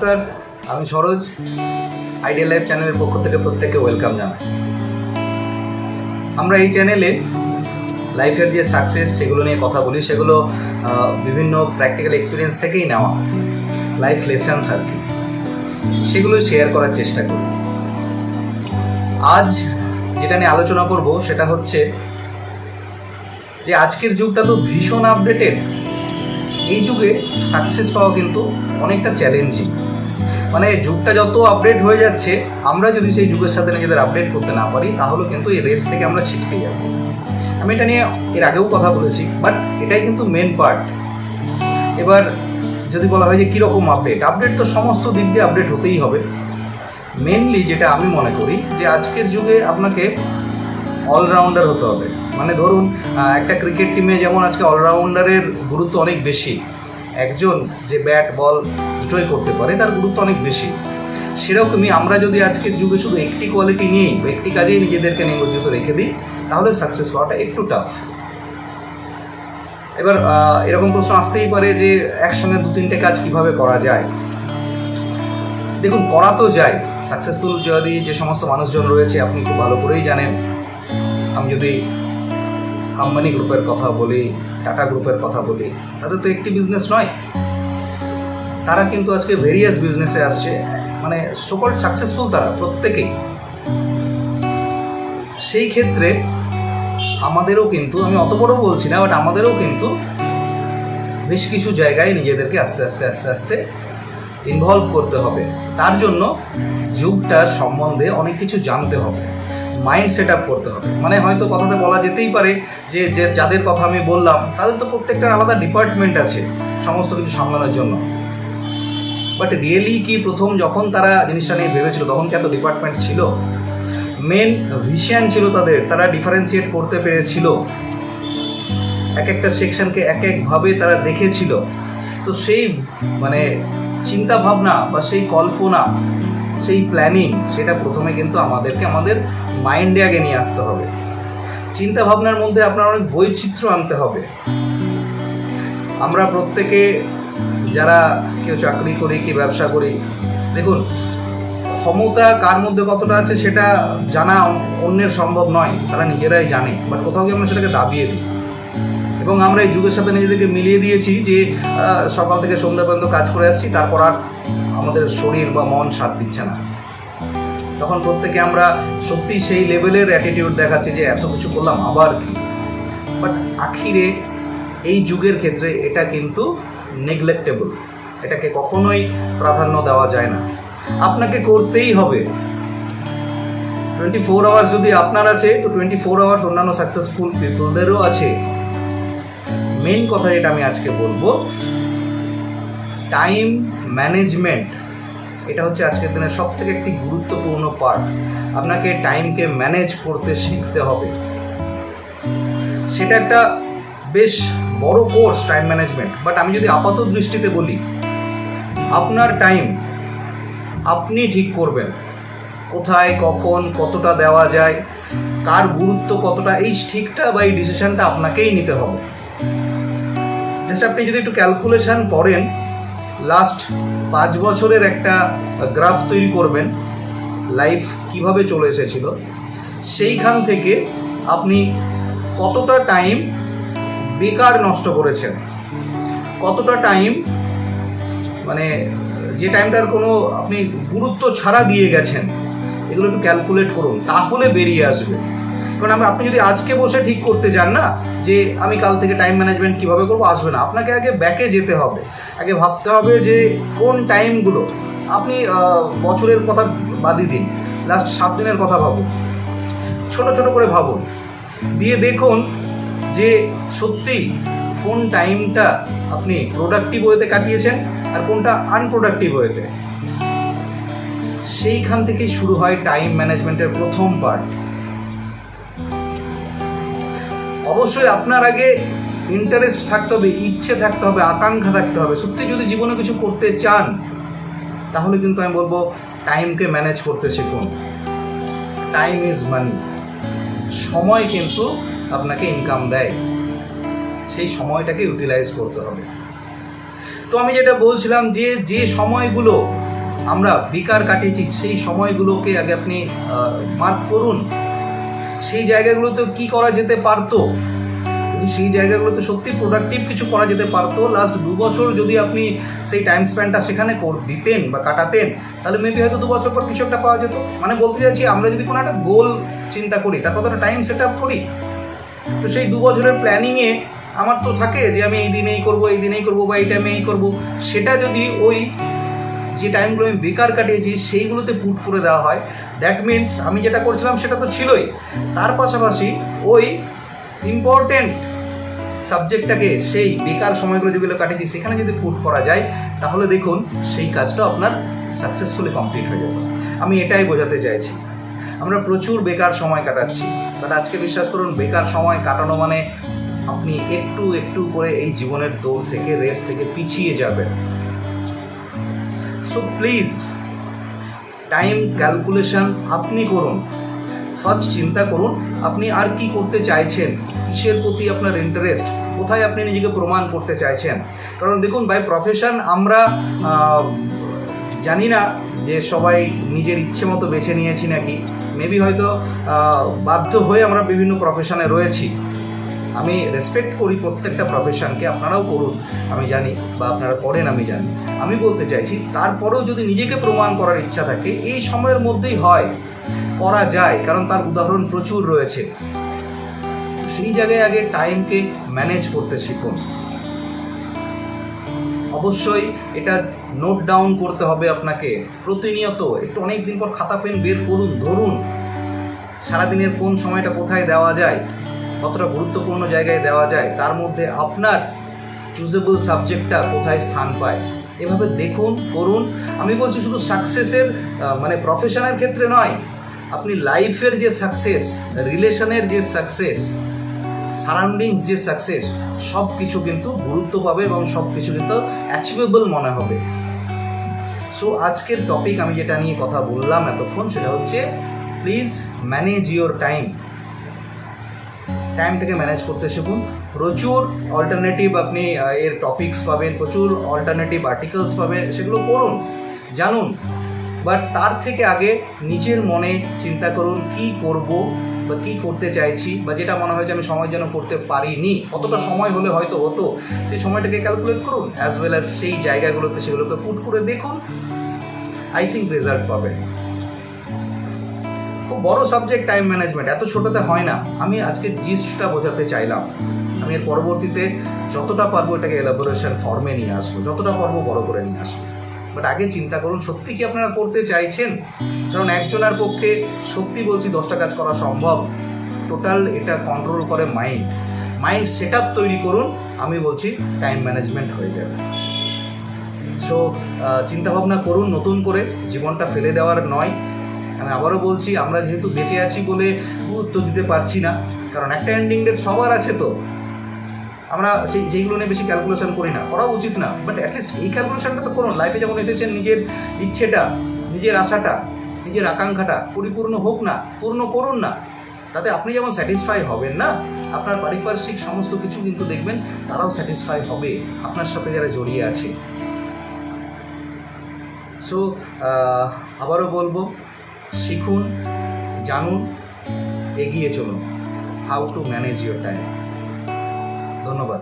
নমস্কার, আমি Saroj. Ideal life চ্যানেলের পক্ষ থেকে প্রত্যেককে ওয়েলকাম জানাই। আমরা এই চ্যানেলে লাইফের যে সাকসেস সেগুলো নিয়ে কথা বলি, সেগুলো বিভিন্ন প্র্যাকটিক্যাল এক্সপিরিয়েন্স থেকেই নেওয়া লাইফ লেসন্স আর কি, সেগুলো শেয়ার করার চেষ্টা করি। আজ যেটা নিয়ে আলোচনা করব সেটা হচ্ছে যে আজকের যুগটা তো ভীষণ আপডেটেড। এই যুগে সাকসেস পাওয়া কিন্তু অনেকটা চ্যালেঞ্জিং। মানে যুগটা যত আপডেট হয়ে যাচ্ছে, আমরা যদি সেই যুগের সাথে নিজেদের আপডেট করতে না পারি তাহলে কিন্তু এই রেস থেকে আমরা ছিটকে যাব। আমি এটা নিয়ে এর আগেও কথা বলেছি, বাট এটাই কিন্তু মেন পার্ট। এবার যদি বলা হয় যে কীরকম আপডেট তো সমস্ত দিক দিয়ে আপডেট হতেই হবে। মেনলি যেটা আমি মনে করি যে আজকের যুগে আপনাকে অলরাউন্ডার হতে হবে। মানে ধরুন একটা ক্রিকেট টিমে যেমন আজকে অলরাউন্ডারের গুরুত্ব অনেক বেশি, একজন যে ব্যাট বল দুটোই করতে পারে তার গুরুত্ব অনেক বেশি, সেরকমই আমরা যদি আজকের যুগে শুধু একটি কোয়ালিটি নিয়েই বা একটি কাজেই নিজেদেরকে নিমজ্জিত রেখে দিই তাহলে সাকসেস হওয়াটা একটু টাফ। এবার এরকম প্রশ্ন আসতেই পারে যে একসঙ্গে 2-3টে কাজ কিভাবে করা যায়। দেখুন, করা তো যায়। সাকসেসফুল যদি যে সমস্ত মানুষজন রয়েছে আপনি খুব ভালো করেই জানেন। আমি যদি আম্বানি গ্রুপের কথা বলি, টাটা গ্রুপের কথা বলি, তাদের তো একটি বিজনেস নয়, তারা কিন্তু আজকে ভেরিয়াস বিজনেসে আসছে। মানে সকল সাকসেসফুল তারা প্রত্যেকেই। সেই ক্ষেত্রে আমাদেরও কিন্তু, আমি অত বড় বলছি না, বাট আমাদেরও কিন্তু বেশ কিছু জায়গায় নিজেদেরকে আস্তে আস্তে ইনভলভ করতে হবে। তার জন্য যুগটার সম্বন্ধে অনেক কিছু জানতে হবে, মাইন্ড সেট আপ করতে হবে। মানে হয়তো কথাতে বলা যেতেই পারে যে যাদের কথা আমি বললাম তাদের তো প্রত্যেকটার আলাদা ডিপার্টমেন্ট আছে সমস্ত কিছু সামলানোর জন্য। বাট রিয়েলি কি প্রথম যখন তারা জিনিসটা নিয়ে ভেবেছিল তখন কি এত ডিপার্টমেন্ট ছিল? মেন ভিশন ছিল তাদের, তারা ডিফারেন্সিয়েট করতে পেরেছিল, এক একটা সেকশনকে এক একভাবে তারা দেখেছিল। তো সেই মানে চিন্তা ভাবনা বা সেই কল্পনা, সেই প্ল্যানিং, সেটা প্রথমে কিন্তু আমাদেরকে আমাদের মাইন্ডে আগে নিয়ে আসতে হবে। চিন্তা ভাবনার মধ্যে আপনার অনেক বৈচিত্র্য আনতে হবে। আমরা প্রত্যেকে যারা কেউ চাকরি করি কি ব্যবসা করি, দেখুন ক্ষমতা কার মধ্যে কতটা আছে সেটা জানা অন্যের সম্ভব নয়, তারা নিজেরাই জানে। বাট কোথাও গিয়ে আমরা সেটাকে দাবিয়ে দিই এবং আমরা এই যুগের সাথে নিজেদেরকে মিলিয়ে দিয়েছি যে সকাল থেকে সন্ধ্যা পর্যন্ত কাজ করে আসছি, তারপর আর আমাদের শরীর বা মন সাথ দিচ্ছে না। তখন প্রত্যেকে আমরা সত্যি সেই লেভেলের অ্যাটিটিউড দেখাচ্ছি যে এত কিছু করলাম আবার কি। বাট আখিরে এই যুগের ক্ষেত্রে এটা কিন্তু নেগলেক্টেবল, এটাকে কখনোই প্রাধান্য দেওয়া যায় না। আপনাকে করতেই হবে। 24 আওয়ার্স যদি আপনার আছে তো 24 আওয়ার্স অন্যান্য সাকসেসফুল পিপলদেরও আছে। মেন কথা যেটা আমি আজকে বলবো, টাইম ম্যানেজমেন্ট, এটা হচ্ছে আজকের দিনের সব থেকে একটি গুরুত্বপূর্ণ পার্ট। আপনাকে টাইমকে ম্যানেজ করতে শিখতে হবে। সেটা একটা বেশ বড় কোর্স, টাইম ম্যানেজমেন্ট। বাট আমি যদি আপাত দৃষ্টিতে বলি, আপনার টাইম আপনি ঠিক করবেন, কোথায় কখন কতটা দেওয়া যায়, কার গুরুত্ব কতটা, এই ঠিকটা বা এই ডিসিশনটা আপনাকেই নিতে হবে। জাস্ট আপনি যদি একটু ক্যালকুলেশন করেন, লাস্ট 5 বছরের একটা গ্রাফ তৈরি করবেন, লাইফ কিভাবে চলে এসেছিল, সেইখান থেকে আপনি কতটা টাইম বেকার নষ্ট করেছেন, কতটা টাইম মানে যে টাইমটার কোনো আপনি গুরুত্ব ছাড়া দিয়ে গেছেন, এগুলো একটু ক্যালকুলেট করুন, তাহলে বেরিয়ে আসবে। কারণ আপনি যদি আজকে বসে ঠিক করতে যান না যে আমি কাল থেকে টাইম ম্যানেজমেন্ট কীভাবে করবো, আসবে না। আপনাকে আগে ব্যাকে যেতে হবে, আগে ভাবতে হবে যে কোন টাইমগুলো আপনি বছরের কথা বাদই দিন, লাস্ট 7 দিনের কথা ভাবুন, ছোট ছোট করে ভাবুন, দিয়ে দেখুন যে সত্যিই কোন টাইমটা আপনি প্রোডাক্টিভ ওয়েতে কাটিয়েছেন আর কোনটা আনপ্রোডাক্টিভ ওয়েতে। সেইখান থেকেই শুরু হয় টাইম ম্যানেজমেন্টের প্রথম পার্ট। অবশ্যই আপনার আগে ইন্টারেস্ট থাকতে হবে, ইচ্ছে থাকতে হবে, আকাঙ্ক্ষা থাকতে হবে। সত্যি যদি জীবনে কিছু করতে চান তাহলে কিন্তু আমি বলবো টাইমকে ম্যানেজ করতে শিখুন। Time is money. সময় কিন্তু আপনাকে ইনকাম দেয়, সেই সময়টাকে ইউটিলাইজ করতে হবে। তো আমি যেটা বলছিলাম যে যে সময়গুলো আমরা বেকার কাটিয়েছি সেই সময়গুলোকে আগে আপনি মার্ক করুন। সেই জায়গাগুলোতে কি করা যেতে পারতো, যদি সেই জায়গাগুলোতে সত্যি প্রোডাক্টিভ কিছু করা যেতে পারতো, লাস্ট 2 বছর যদি আপনি সেই টাইম স্পেন্ডটা সেখানে দিতেন বা কাটাতেন, তাহলে মেবি হয়তো 2 বছর পর কিছু একটা পাওয়া যেত। মানে বলতে চাইছি, আমরা যদি কোনো একটা গোল চিন্তা করি, তার কতটা টাইম সেট আপ করি, তো সেই 2 বছরের প্ল্যানিংয়ে আমার তো থাকে যে আমি এই দিনেই করবো, এই দিনেই করবো, বা এই টাইমে এই করবো। সেটা যদি ওই যে টাইমগুলো আমি বেকার কাটিয়েছি সেইগুলোতে পুট করে দেওয়া হয়, দ্যাট মিনস আমি যেটা করছিলাম সেটা তো ছিলই, তার পাশাপাশি ওই ইম্পর্টেন্ট সাবজেক্টটাকে, সেই বেকার সময়গুলো যেগুলো কাটিয়েছি সেখানে যদি পুট করা যায়, তাহলে দেখুন সেই কাজটা আপনার সাকসেসফুলি কমপ্লিট হয়ে যাবে। আমি এটাই বোঝাতে চাইছি। আমরা প্রচুর বেকার সময় কাটাচ্ছি, বাট আজকে বিশ্বাস করুন, বেকার সময় কাটানো মানে আপনি একটু একটু করে এই জীবনের দৌড় থেকে, রেস থেকে পিছিয়ে যাবেন। সো প্লিজ টাইম ক্যালকুলেশন আপনি করুন। ফার্স্ট চিন্তা করুন আপনি আর কি করতে চাইছেন, কিসের প্রতি আপনার ইন্টারেস্ট, কোথায় আপনি নিজেকে প্রমাণ করতে চাইছেন। কারণ দেখুন, বাই প্রফেশন আমরা জানি না যে সবাই নিজের ইচ্ছে মতো বেছে নিয়েছি নাকি, মেবি হয়তো বাধ্য হয়ে আমরা বিভিন্ন প্রফেশনে রয়েছি। আমি রেসপেক্ট করি প্রত্যেকটা প্রফেশনকে, আপনারাও করুন আমি জানি, বা আপনারা করেন আমি জানি। আমি বলতে চাইছি, তারপরেও যদি নিজেকে প্রমাণ করার ইচ্ছা থাকে, এই সময়ের মধ্যেই হয়, করা যায়, কারণ তার উদাহরণ প্রচুর রয়েছে। সেই জায়গায় আগে টাইমকে ম্যানেজ করতে শিখুন। অবশ্যই এটা নোট ডাউন করতে হবে আপনাকে প্রতিনিয়ত। একটু অনেক দিন পর খাতা পেন বের করুন, ধরুন সারাদিনের কোন সময়টা কোথায় দেওয়া যায়, কতটা গুরুত্বপূর্ণ জায়গায় দেওয়া যায়, তার মধ্যে আপনার চুজেবল সাবজেক্টটা কোথায় স্থান পায়, এভাবে দেখুন, করুন। আমি বলছি শুধু সাকসেসের মানে প্রফেশনের ক্ষেত্রে নয়, আপনি লাইফের যে সাকসেস, রিলেশনের যে সাকসেস, সারাউন্ডিংস যে সাকসেস, সব কিছু কিন্তু গুরুত্ব পাবে এবং সব কিছু কিন্তু অ্যাচিভেবল মনে হবে। সো আজকের টপিক আমি যেটা নিয়ে কথা বললাম এতক্ষণ, সেটা হচ্ছে প্লিজ ম্যানেজ ইওর টাইম। টাইমটাকে ম্যানেজ করতে শিখুন। প্রচুর অল্টারনেটিভ আপনি এর টপিকস পাবেন, প্রচুর অল্টারনেটিভ আর্টিকেলস পাবেন, সেগুলো পড়ুন, জানুন। বাট তার থেকে আগে নিজের মনে চিন্তা করুন কি করব বা কী করতে চাইছি, বা যেটা মনে হয় যে আমি সময়ের জন্য করতে পারিনি, কতটা সময় হলে হয়তো হতো, সেই সময়টাকে ক্যালকুলেট করুন, অ্যাজ ওয়েল অ্যাজ সেই জায়গাগুলোতে সেগুলোকে পুট করে দেখুন। আই থিঙ্ক রেজাল্ট পাবেন। খুব বড় সাবজেক্ট টাইম ম্যানেজমেন্ট, এত ছোটোতে হয় না। আমি আজকে জিস্টটা বোঝাতে চাইলাম। আমি এর পরবর্তীতে যতটা পারবো এটাকে এলাবোরেশন ফর্মে নিয়ে আসবো, যতটা পারবো বড় করে নিয়ে আসবো। বাট আগে চিন্তা করুন সত্যি কি আপনারা করতে চাইছেন। কারণ একজনের পক্ষে সত্যি বলছি 10টা কাজ করা সম্ভব। টোটাল এটা কন্ট্রোল করে মাইন্ড সেট আপ তৈরি করুন, আমি বলছি টাইম ম্যানেজমেন্ট হয়ে যাবে। সো চিন্তাভাবনা করুন নতুন করে, জীবনটা ফেলে দেওয়ার নয়। আমি আবারও বলছি, আমরা যেহেতু বেঁচে আছি বলে গুরুত্ব দিতে পারছি না, কারণ একটা এন্ডিং ডেট সবার আছে, তো আমরা যেইগুলো নিয়ে বেশি ক্যালকুলেশন করি না, করা উচিত না। বাট অ্যাটলিস্ট এই ক্যালকুলেশনটা তো করুন। লাইফে যেমন এসেছেন, নিজের ইচ্ছেটা, নিজের আশাটা, নিজের আকাঙ্ক্ষাটা পরিপূর্ণ হোক না, পূর্ণ করুন না। তাতে আপনি যেমন স্যাটিসফাই হবেন না, আপনার পারিপার্শ্বিক সমস্ত কিছু কিন্তু দেখবেন তারাও স্যাটিসফাই হবে, আপনার সাথে যারা জড়িয়ে আছে। সো আবারও বলবো, শিখুন, জানুন, এগিয়ে চলুন। How to manage your time. ধন্যবাদ।